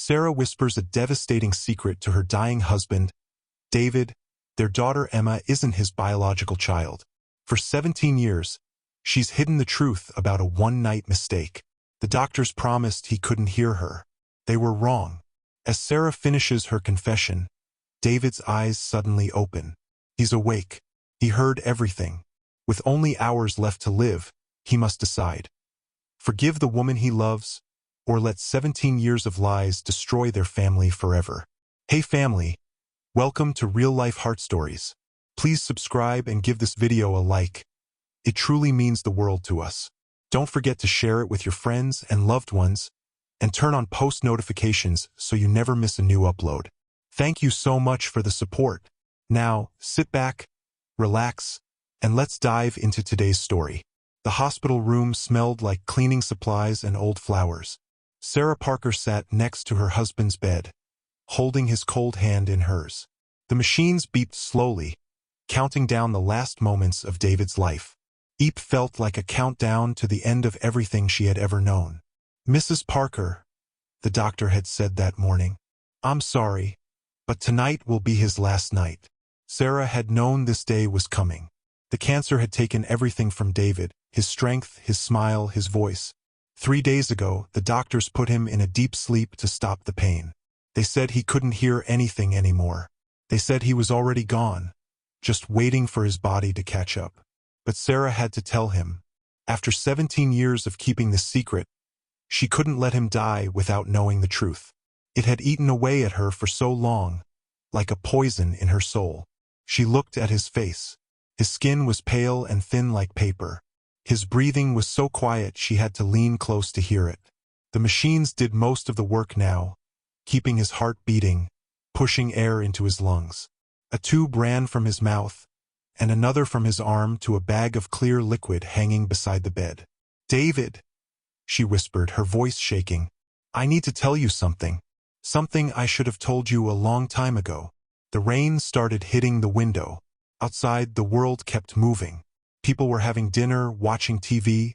Sarah whispers a devastating secret to her dying husband, David. Their daughter Emma isn't his biological child. For 17 years, she's hidden the truth about a one-night mistake. The doctors promised he couldn't hear her. They were wrong. As Sarah finishes her confession, David's eyes suddenly open. He's awake. He heard everything. With only hours left to live, he must decide. Forgive the woman he loves, or let 17 years of lies destroy their family forever. Hey family, welcome to Real Life Heart Stories. Please subscribe and give this video a like. It truly means the world to us. Don't forget to share it with your friends and loved ones, and turn on post notifications so you never miss a new upload. Thank you so much for the support. Now, sit back, relax, and let's dive into today's story. The hospital room smelled like cleaning supplies and old flowers. Sarah Parker sat next to her husband's bed, holding his cold hand in hers. The machines beeped slowly, counting down the last moments of David's life. Each felt like a countdown to the end of everything she had ever known. Mrs. Parker, the doctor had said that morning, I'm sorry, but tonight will be his last night. Sarah had known this day was coming. The cancer had taken everything from David, his strength, his smile, his voice. 3 days ago, the doctors put him in a deep sleep to stop the pain. They said he couldn't hear anything anymore. They said he was already gone, just waiting for his body to catch up. But Sarah had to tell him. After 17 years of keeping this secret, she couldn't let him die without knowing the truth. It had eaten away at her for so long, like a poison in her soul. She looked at his face. His skin was pale and thin like paper. His breathing was so quiet she had to lean close to hear it. The machines did most of the work now, keeping his heart beating, pushing air into his lungs. A tube ran from his mouth, and another from his arm to a bag of clear liquid hanging beside the bed. David, she whispered, her voice shaking. I need to tell you something. Something I should have told you a long time ago. The rain started hitting the window. Outside, the world kept moving. People were having dinner, watching TV,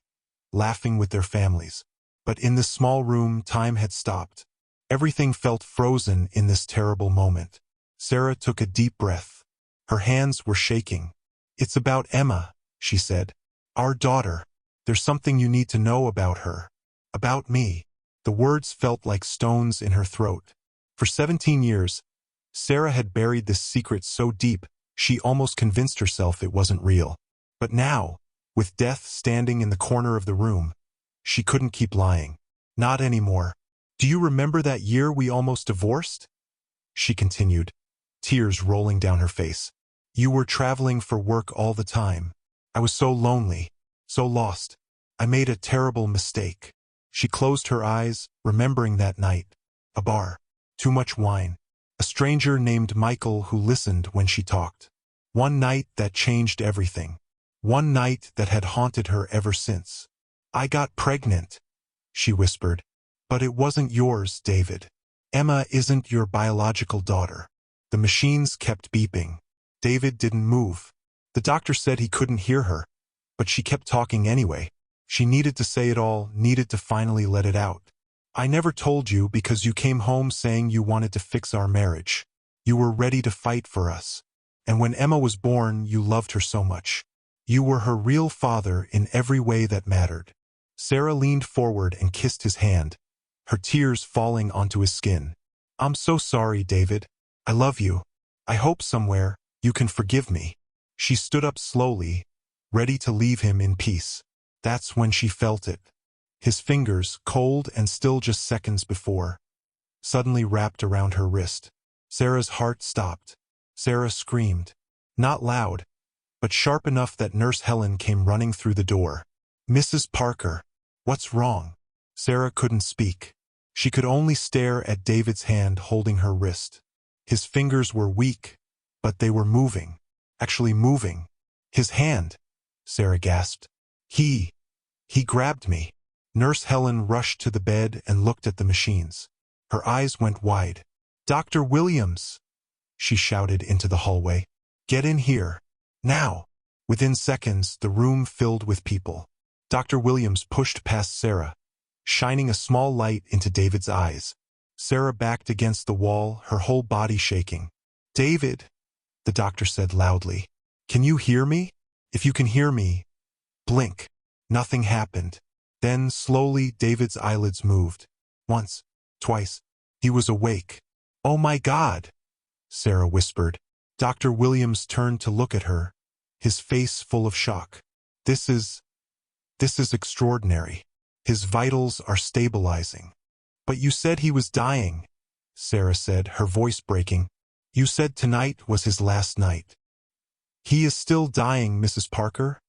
laughing with their families. But in this small room, time had stopped. Everything felt frozen in this terrible moment. Sarah took a deep breath. Her hands were shaking. It's about Emma, she said. Our daughter. There's something you need to know about her. About me. The words felt like stones in her throat. For 17 years, Sarah had buried this secret so deep, she almost convinced herself it wasn't real. But now, with death standing in the corner of the room, she couldn't keep lying. Not anymore. Do you remember that year we almost divorced? She continued, tears rolling down her face. You were traveling for work all the time. I was so lonely, so lost. I made a terrible mistake. She closed her eyes, remembering that night. A bar. Too much wine. A stranger named Michael who listened when she talked. One night that changed everything. One night that had haunted her ever since. I got pregnant, she whispered. But it wasn't yours, David. Emma isn't your biological daughter. The machines kept beeping. David didn't move. The doctor said he couldn't hear her, but she kept talking anyway. She needed to say it all, needed to finally let it out. I never told you because you came home saying you wanted to fix our marriage. You were ready to fight for us. And when Emma was born, you loved her so much. You were her real father in every way that mattered. Sarah leaned forward and kissed his hand, her tears falling onto his skin. I'm so sorry, David. I love you. I hope somewhere you can forgive me. She stood up slowly, ready to leave him in peace. That's when she felt it. His fingers, cold and still just seconds before, suddenly wrapped around her wrist. Sarah's heart stopped. Sarah screamed. Not loud, but sharp enough that Nurse Helen came running through the door. Mrs. Parker, what's wrong? Sarah couldn't speak. She could only stare at David's hand holding her wrist. His fingers were weak, but they were moving. Actually moving. His hand, Sarah gasped. He grabbed me. Nurse Helen rushed to the bed and looked at the machines. Her eyes went wide. Dr. Williams, she shouted into the hallway. Get in here. Now. Within seconds, the room filled with people. Dr. Williams pushed past Sarah, shining a small light into David's eyes. Sarah backed against the wall, her whole body shaking. "David," the doctor said loudly. "Can you hear me? If you can hear me, blink." Nothing happened. Then, slowly, David's eyelids moved. Once, twice. He was awake. "Oh my God," Sarah whispered. Dr. Williams turned to look at her, his face full of shock. This is extraordinary. His vitals are stabilizing." "But you said he was dying," Sarah said, her voice breaking. "You said tonight was his last night." "He is still dying, Mrs. Parker,"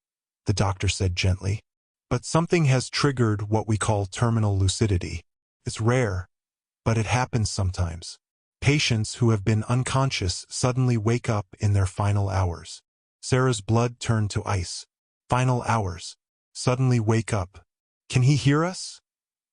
the doctor said gently. "But something has triggered what we call terminal lucidity. It's rare, but it happens sometimes. Patients who have been unconscious suddenly wake up in their final hours." Sarah's blood turned to ice. Final hours. Suddenly wake up. "Can he hear us?"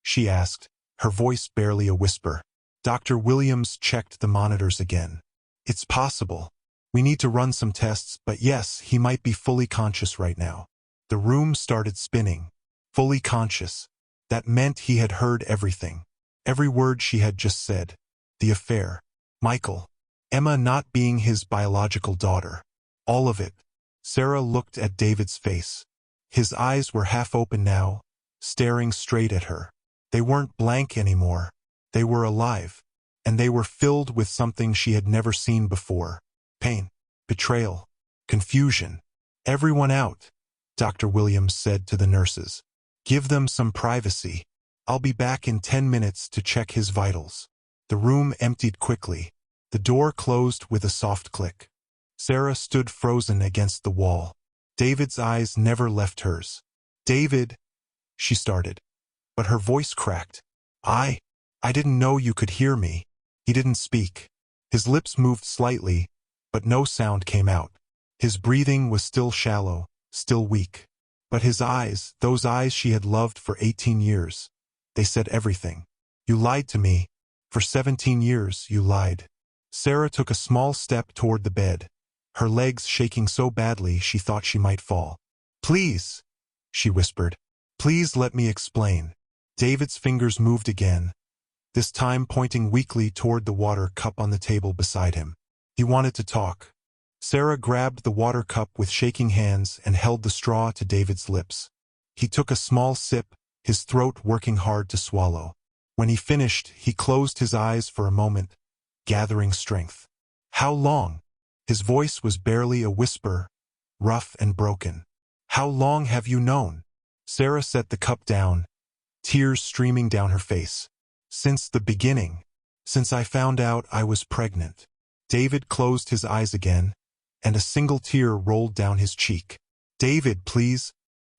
she asked, her voice barely a whisper. Dr. Williams checked the monitors again. "It's possible. We need to run some tests, but yes, he might be fully conscious right now." The room started spinning. Fully conscious. That meant he had heard everything. Every word she had just said. The affair. Michael. Emma not being his biological daughter. All of it. Sarah looked at David's face. His eyes were half open now, staring straight at her. They weren't blank anymore. They were alive. And they were filled with something she had never seen before. Pain. Betrayal. Confusion. "Everyone out," Dr. Williams said to the nurses. "Give them some privacy. I'll be back in 10 minutes to check his vitals." The room emptied quickly. The door closed with a soft click. Sarah stood frozen against the wall. David's eyes never left hers. "David," she started, but her voice cracked. I didn't know you could hear me." He didn't speak. His lips moved slightly, but no sound came out. His breathing was still shallow, still weak. But his eyes, those eyes she had loved for 18 years, they said everything. "You lied to me. For 17 years, you lied." Sarah took a small step toward the bed, her legs shaking so badly she thought she might fall. "Please," she whispered. "Please let me explain." David's fingers moved again, this time pointing weakly toward the water cup on the table beside him. He wanted to talk. Sarah grabbed the water cup with shaking hands and held the straw to David's lips. He took a small sip, his throat working hard to swallow. When he finished, he closed his eyes for a moment, gathering strength. "How long?" His voice was barely a whisper, rough and broken. "How long have you known?" Sarah set the cup down, tears streaming down her face. "Since the beginning. Since I found out I was pregnant." David closed his eyes again, and a single tear rolled down his cheek. "David, please,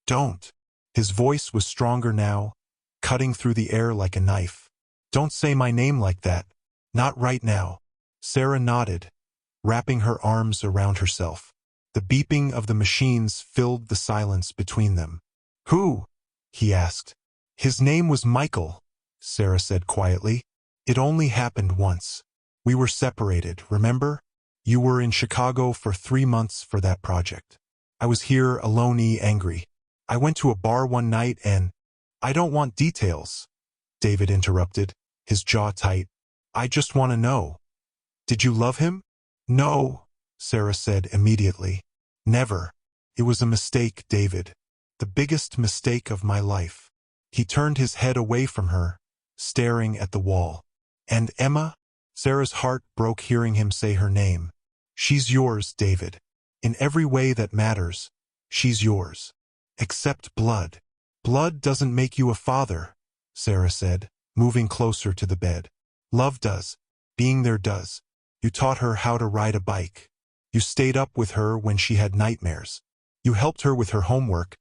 don't." His voice was stronger now, cutting through the air like a knife. "Don't say my name like that. Not right now." Sarah nodded, wrapping her arms around herself. The beeping of the machines filled the silence between them. "Who?" he asked. "His name was Michael," Sarah said quietly. "It only happened once. We were separated, remember? You were in Chicago for 3 months for that project. I was here alone, angry. I went to a bar one night and—" "I don't want details," David interrupted, his jaw tight. "I just want to know. Did you love him?" "No," Sarah said immediately. "Never. It was a mistake, David. The biggest mistake of my life." He turned his head away from her, staring at the wall. "And Emma?" Sarah's heart broke hearing him say her name. "She's yours, David. In every way that matters, she's yours. Except blood." "Blood doesn't make you a father," Sarah said, moving closer to the bed. "Love does. Being there does. You taught her how to ride a bike. You stayed up with her when she had nightmares. You helped her with her homework,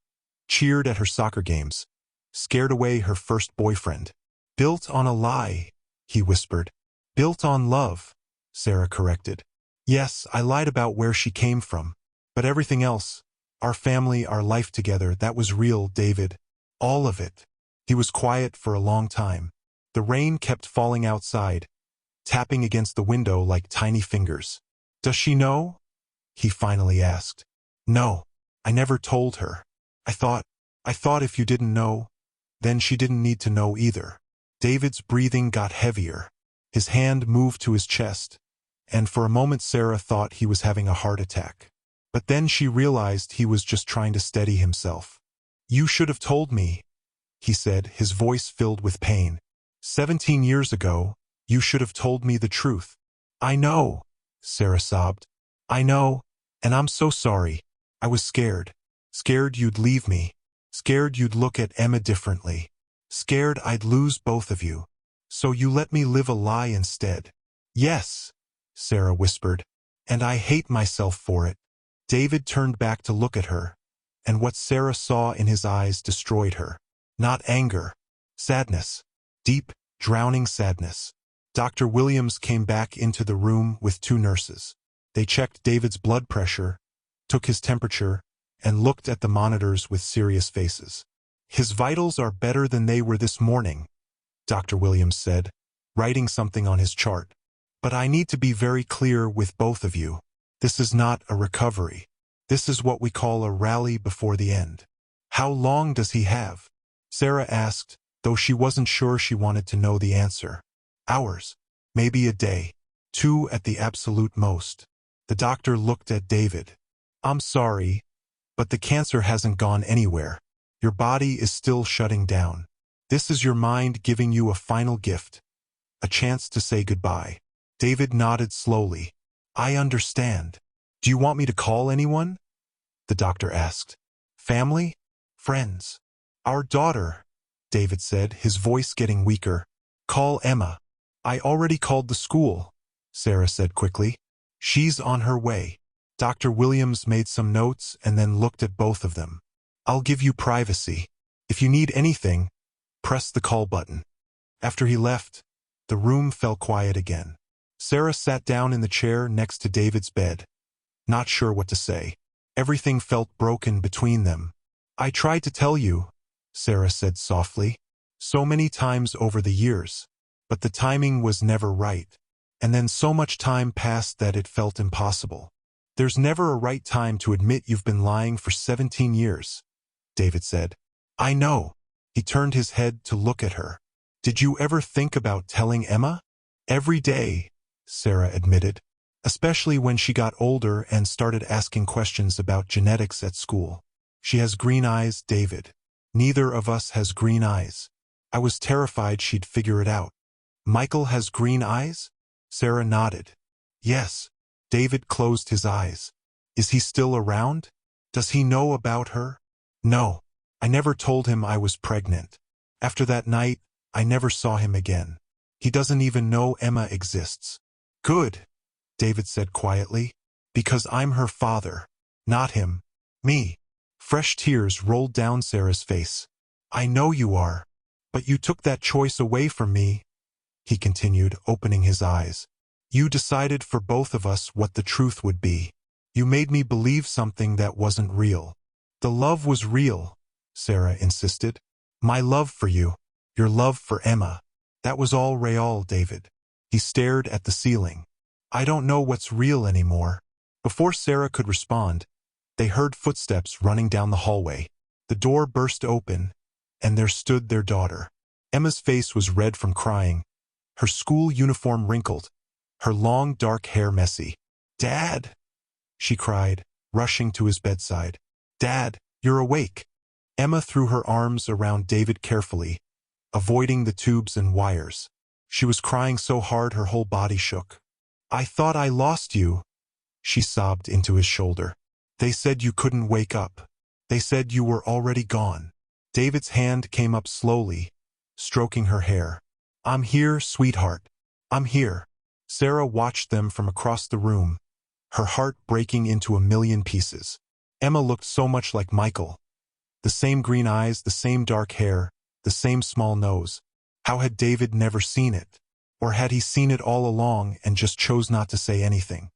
cheered at her soccer games, scared away her first boyfriend. Built on a lie," he whispered. "Built on love," Sarah corrected. "Yes, I lied about where she came from. But everything else, our family, our life together, that was real, David. All of it." He was quiet for a long time. The rain kept falling outside, tapping against the window like tiny fingers. "Does she know?" he finally asked. "No, I never told her. I thought if you didn't know, then she didn't need to know either." David's breathing got heavier. His hand moved to his chest, and for a moment Sarah thought he was having a heart attack. But then she realized he was just trying to steady himself. "You should have told me," he said, his voice filled with pain. 17 years ago, you should have told me the truth." "I know," Sarah sobbed. "I know, and I'm so sorry. I was scared. Scared you'd leave me. Scared you'd look at Emma differently. Scared I'd lose both of you. So you let me live a lie instead." "Yes," Sarah whispered, "and I hate myself for it." David turned back to look at her, and what Sarah saw in his eyes destroyed her. Not anger. Sadness. Deep, drowning sadness. Dr. Williams came back into the room with 2 nurses. They checked David's blood pressure, took his temperature, and looked at the monitors with serious faces. "His vitals are better than they were this morning," Dr. Williams said, writing something on his chart. "But I need to be very clear with both of you. This is not a recovery. This is what we call a rally before the end." "How long does he have?" Sarah asked, though she wasn't sure she wanted to know the answer. "Hours. Maybe a day. 2 at the absolute most." The doctor looked at David. "I'm sorry, but the cancer hasn't gone anywhere. Your body is still shutting down. This is your mind giving you a final gift. A chance to say goodbye." David nodded slowly. "I understand. Do you want me to call anyone?" the doctor asked. "Family? Friends?" "Our daughter," David said, his voice getting weaker. "Call Emma." "I already called the school," Sarah said quickly. "She's on her way." Dr. Williams made some notes and then looked at both of them. "I'll give you privacy. If you need anything, press the call button." After he left, the room fell quiet again. Sarah sat down in the chair next to David's bed, not sure what to say. Everything felt broken between them. "I tried to tell you," Sarah said softly, "so many times over the years, but the timing was never right. And then so much time passed that it felt impossible. There's never a right time to admit you've been lying for 17 years, David said. "I know." He turned his head to look at her. "Did you ever think about telling Emma?" "Every day," Sarah admitted, "especially when she got older and started asking questions about genetics at school. She has green eyes, David. Neither of us has green eyes. I was terrified she'd figure it out." "Michael has green eyes?" Sarah nodded. "Yes." David closed his eyes. "Is he still around? Does he know about her?" "No. I never told him I was pregnant. After that night, I never saw him again. He doesn't even know Emma exists." "Good," David said quietly, "because I'm her father. Not him. Me." Fresh tears rolled down Sarah's face. "I know you are. But you took that choice away from me," he continued, opening his eyes. "You decided for both of us what the truth would be. You made me believe something that wasn't real." "The love was real," Sarah insisted. "My love for you. Your love for Emma. That was all real, David." He stared at the ceiling. "I don't know what's real anymore." Before Sarah could respond, they heard footsteps running down the hallway. The door burst open, and there stood their daughter. Emma's face was red from crying, her school uniform wrinkled, her long dark hair messy. "Dad!" she cried, rushing to his bedside. "Dad, you're awake." Emma threw her arms around David carefully, avoiding the tubes and wires. She was crying so hard her whole body shook. "I thought I lost you," she sobbed into his shoulder. "They said you couldn't wake up. They said you were already gone." David's hand came up slowly, stroking her hair. "I'm here, sweetheart. I'm here." Sarah watched them from across the room, her heart breaking into a million pieces. Emma looked so much like Michael. The same green eyes, the same dark hair, the same small nose. How had David never seen it? Or had he seen it all along and just chose not to say anything?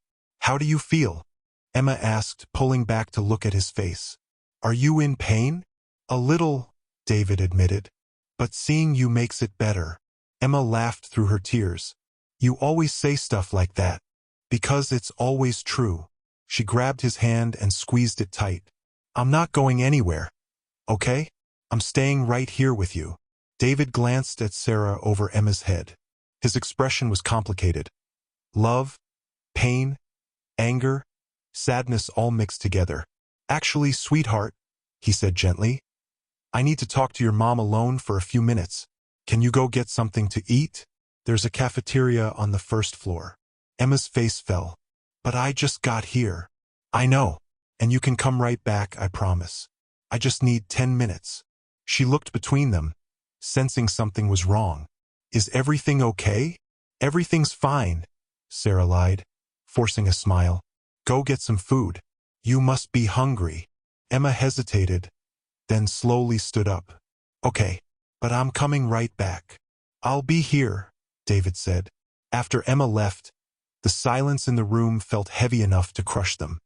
"How do you feel?" Emma asked, pulling back to look at his face. "Are you in pain?" "A little," David admitted. "But seeing you makes it better." Emma laughed through her tears. "You always say stuff like that. Because it's always true." She grabbed his hand and squeezed it tight. "I'm not going anywhere. Okay? I'm staying right here with you." David glanced at Sarah over Emma's head. His expression was complicated. Love, pain, anger, sadness all mixed together. "Actually, sweetheart," he said gently, "I need to talk to your mom alone for a few minutes. Can you go get something to eat? There's a cafeteria on the first floor." Emma's face fell. "But I just got here." "I know. And you can come right back, I promise. I just need 10 minutes. She looked between them, sensing something was wrong. "Is everything okay?" "Everything's fine," Sarah lied, forcing a smile. "Go get some food. You must be hungry." Emma hesitated, then slowly stood up. "Okay, but I'm coming right back." "I'll be here," David said. After Emma left, the silence in the room felt heavy enough to crush them.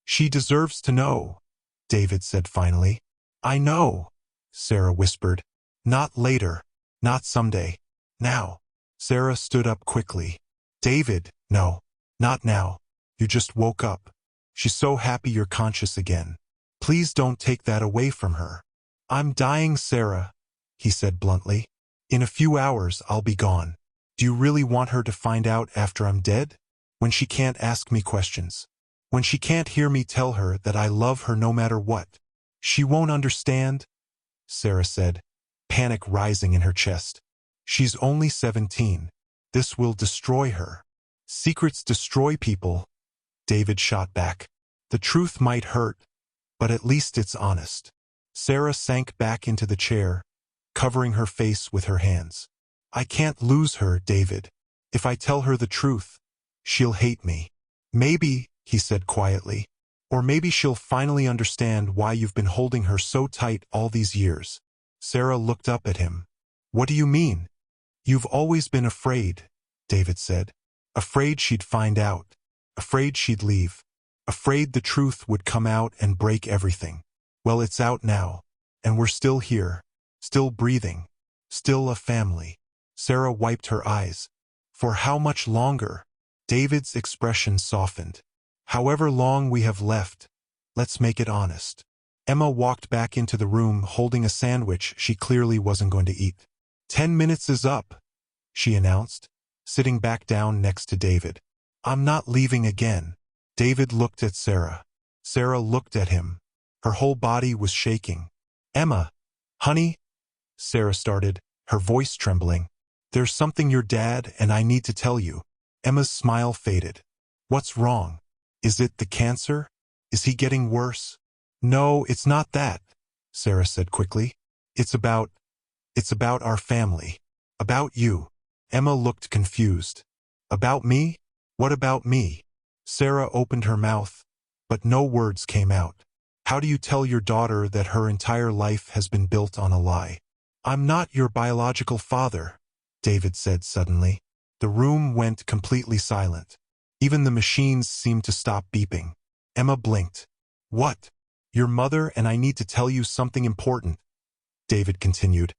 "She deserves to know," David said finally. "I know," Sarah whispered. "Not later. Not someday. Now." Sarah stood up quickly. "David, no. Not now. You just woke up. She's so happy you're conscious again. Please don't take that away from her." "I'm dying, Sarah," he said bluntly. "In a few hours I'll be gone. Do you really want her to find out after I'm dead? When she can't ask me questions? When she can't hear me tell her that I love her no matter what?" "She won't understand," Sarah said, panic rising in her chest. "She's only 17. This will destroy her." "Secrets destroy people," David shot back. "The truth might hurt, but at least it's honest." Sarah sank back into the chair, covering her face with her hands. "I can't lose her, David. If I tell her the truth, she'll hate me." "Maybe," he said quietly, "or maybe she'll finally understand why you've been holding her so tight all these years." Sarah looked up at him. "What do you mean?" "You've always been afraid," David said. "Afraid she'd find out. Afraid she'd leave. Afraid the truth would come out and break everything. Well, it's out now, and we're still here, still breathing, still a family." Sarah wiped her eyes. "For how much longer?" David's expression softened. "However long we have left, let's make it honest." Emma walked back into the room holding a sandwich she clearly wasn't going to eat. "10 minutes is up," she announced, sitting back down next to David. "I'm not leaving again." David looked at Sarah. Sarah looked at him. Her whole body was shaking. "Emma, honey," Sarah started, her voice trembling. "There's something your dad and I need to tell you." Emma's smile faded. "What's wrong? Is it the cancer? Is he getting worse?" "No, it's not that," Sarah said quickly. It's about our family. About you." Emma looked confused. "About me? What about me?" Sarah opened her mouth, but no words came out. "How do you tell your daughter that her entire life has been built on a lie?" "I'm not your biological father," David said suddenly. The room went completely silent. Even the machines seemed to stop beeping. Emma blinked. "What?" "Your mother and I need to tell you something important," David continued,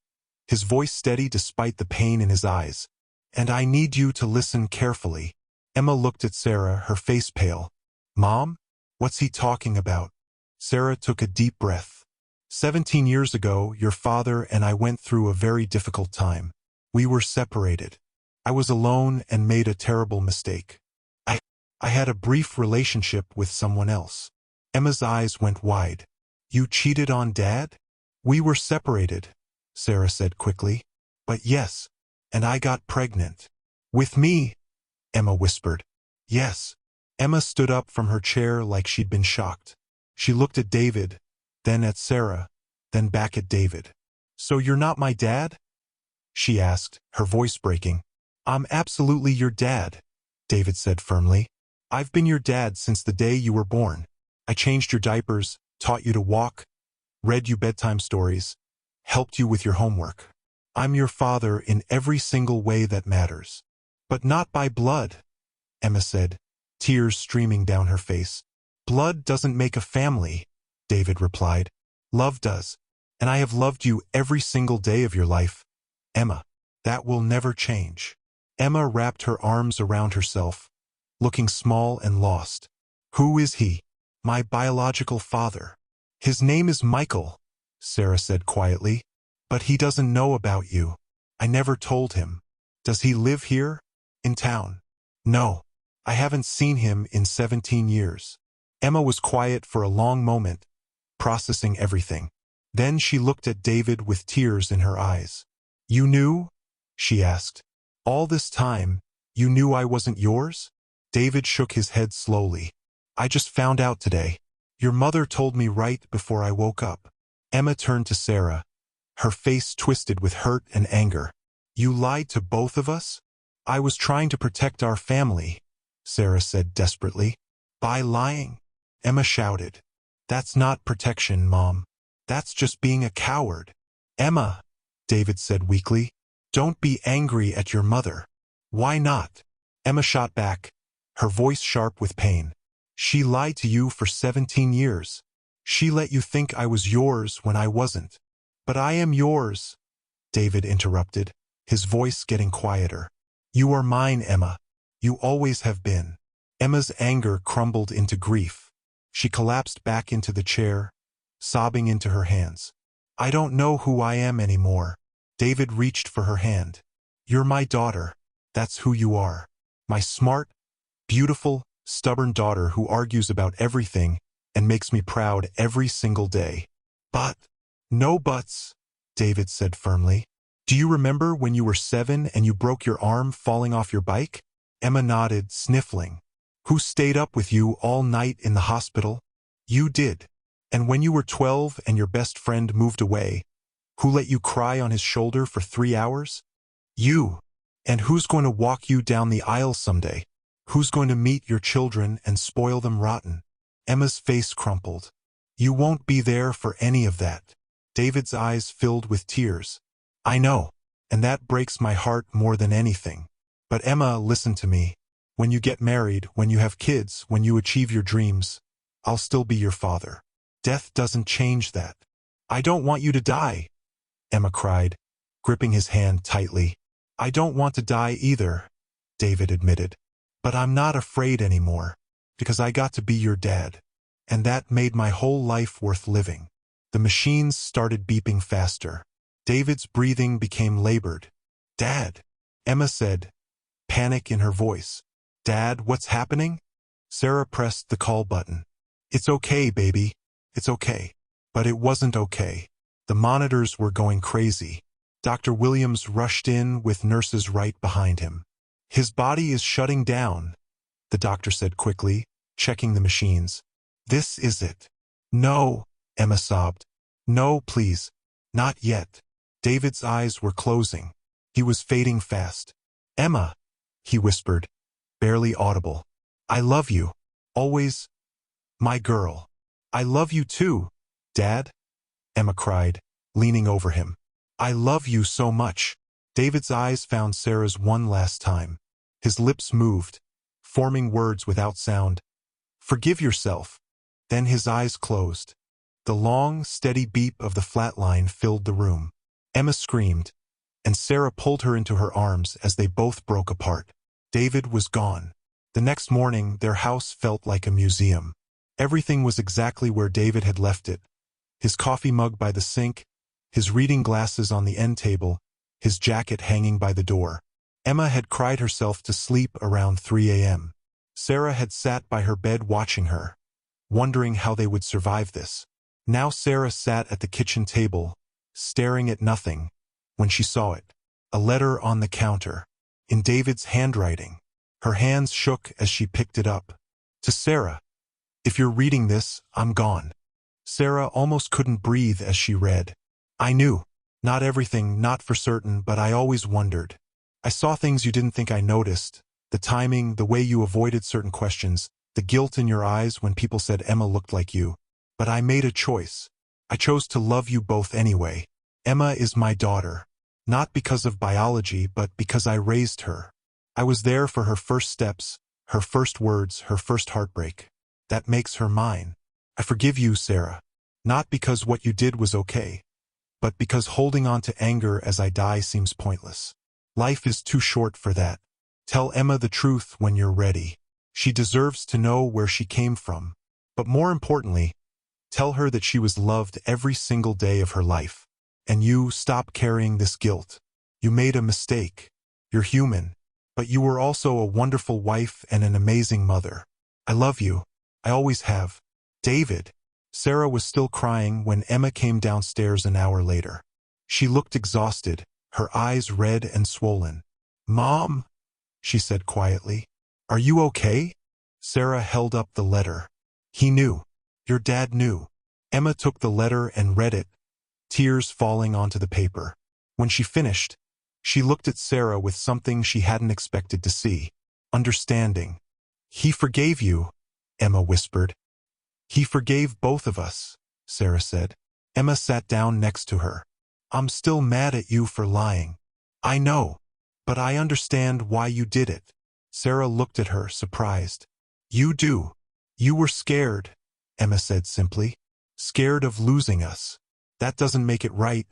his voice steady despite the pain in his eyes. "And I need you to listen carefully." Emma looked at Sarah, her face pale. "Mom? What's he talking about?" Sarah took a deep breath. 17 years ago, your father and I went through a very difficult time. We were separated. I was alone and made a terrible mistake. I had a brief relationship with someone else." Emma's eyes went wide. "You cheated on Dad?" "We were separated," Sarah said quickly. "But yes, and I got pregnant." "With me?" Emma whispered. "Yes." Emma stood up from her chair like she'd been shocked. She looked at David, then at Sarah, then back at David. "So you're not my dad?" she asked, her voice breaking. "I'm absolutely your dad," David said firmly. "I've been your dad since the day you were born. I changed your diapers, taught you to walk, read you bedtime stories, helped you with your homework. I'm your father in every single way that matters." "But not by blood," Emma said, tears streaming down her face. "Blood doesn't make a family," David replied. "Love does. And I have loved you every single day of your life, Emma. That will never change." Emma wrapped her arms around herself, looking small and lost. "Who is he?" "My biological father. His name is Michael," Sarah said quietly. "But he doesn't know about you. I never told him." Does he live here? In town? No. I haven't seen him in 17 years. Emma was quiet for a long moment, processing everything. Then she looked at David with tears in her eyes. You knew? She asked. All this time, you knew I wasn't yours? David shook his head slowly. I just found out today. Your mother told me right before I woke up. Emma turned to Sarah, her face twisted with hurt and anger. You lied to both of us? I was trying to protect our family, Sarah said desperately. By lying? Emma shouted. That's not protection, Mom. That's just being a coward. Emma, David said weakly, don't be angry at your mother. Why not? Emma shot back, her voice sharp with pain. She lied to you for 17 years. She let you think I was yours when I wasn't. But I am yours, David interrupted, his voice getting quieter. You are mine, Emma. You always have been. Emma's anger crumbled into grief. She collapsed back into the chair, sobbing into her hands. I don't know who I am anymore. David reached for her hand. You're my daughter. That's who you are. My smart, beautiful, stubborn daughter who argues about everything and makes me proud every single day. But, no buts, David said firmly. Do you remember when you were 7 and you broke your arm falling off your bike? Emma nodded, sniffling. Who stayed up with you all night in the hospital? You did. And when you were 12 and your best friend moved away, who let you cry on his shoulder for 3 hours? You. And who's going to walk you down the aisle someday? Who's going to meet your children and spoil them rotten? Emma's face crumpled. You won't be there for any of that. David's eyes filled with tears. I know, and that breaks my heart more than anything. But Emma, listen to me. When you get married, when you have kids, when you achieve your dreams, I'll still be your father. Death doesn't change that. I don't want you to die, Emma cried, gripping his hand tightly. I don't want to die either, David admitted. But I'm not afraid anymore, because I got to be your dad. And that made my whole life worth living. The machines started beeping faster. David's breathing became labored. Dad, Emma said, panic in her voice. Dad, what's happening? Sarah pressed the call button. It's okay, baby. It's okay. But it wasn't okay. The monitors were going crazy. Dr. Williams rushed in with nurses right behind him. His body is shutting down, the doctor said quickly, checking the machines. This is it. No, Emma sobbed. No, please. Not yet. David's eyes were closing. He was fading fast. Emma, he whispered, barely audible. I love you. Always. My girl. I love you too, Dad, Emma cried, leaning over him. I love you so much. David's eyes found Sarah's one last time. His lips moved, forming words without sound. Forgive yourself. Then his eyes closed. The long, steady beep of the flatline filled the room. Emma screamed, and Sarah pulled her into her arms as they both broke apart. David was gone. The next morning, their house felt like a museum. Everything was exactly where David had left it. His coffee mug by the sink, his reading glasses on the end table, his jacket hanging by the door. Emma had cried herself to sleep around 3 a.m. Sarah had sat by her bed watching her, wondering how they would survive this. Now Sarah sat at the kitchen table, staring at nothing, when she saw it. A letter on the counter, in David's handwriting. Her hands shook as she picked it up. To Sarah, if you're reading this, I'm gone. Sarah almost couldn't breathe as she read. I knew. Not everything, not for certain, but I always wondered. I saw things you didn't think I noticed. The timing, the way you avoided certain questions, the guilt in your eyes when people said Emma looked like you. But I made a choice. I chose to love you both anyway. Emma is my daughter. Not because of biology, but because I raised her. I was there for her first steps, her first words, her first heartbreak. That makes her mine. I forgive you, Sarah. Not because what you did was okay, but because holding on to anger as I die seems pointless. Life is too short for that. Tell Emma the truth when you're ready. She deserves to know where she came from. But more importantly, tell her that she was loved every single day of her life. And you stop carrying this guilt. You made a mistake. You're human, but you were also a wonderful wife and an amazing mother. I love you. I always have. David. Sarah was still crying when Emma came downstairs an hour later. She looked exhausted, her eyes red and swollen. Mom, she said quietly. Are you okay? Sarah held up the letter. He knew. Your dad knew. Emma took the letter and read it, tears falling onto the paper. When she finished, she looked at Sarah with something she hadn't expected to see. Understanding. He forgave you, Emma whispered. He forgave both of us, Sarah said. Emma sat down next to her. I'm still mad at you for lying. I know, but I understand why you did it. Sarah looked at her, surprised. You do. You were scared, Emma said simply. Scared of losing us. That doesn't make it right,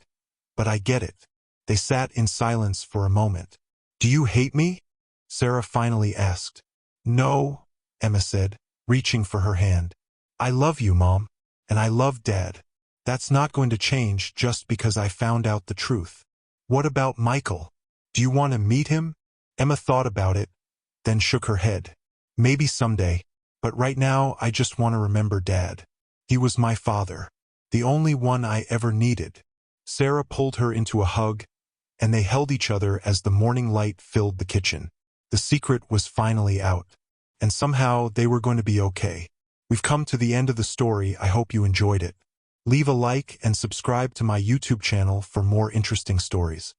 but I get it. They sat in silence for a moment. Do you hate me? Sarah finally asked. No, Emma said, reaching for her hand. I love you, Mom, and I love Dad. That's not going to change just because I found out the truth. What about Michael? Do you want to meet him? Emma thought about it, then shook her head. Maybe someday, but right now I just want to remember Dad. He was my father, the only one I ever needed. Sarah pulled her into a hug, and they held each other as the morning light filled the kitchen. The secret was finally out, and somehow they were going to be okay. We've come to the end of the story. I hope you enjoyed it. Leave a like and subscribe to my YouTube channel for more interesting stories.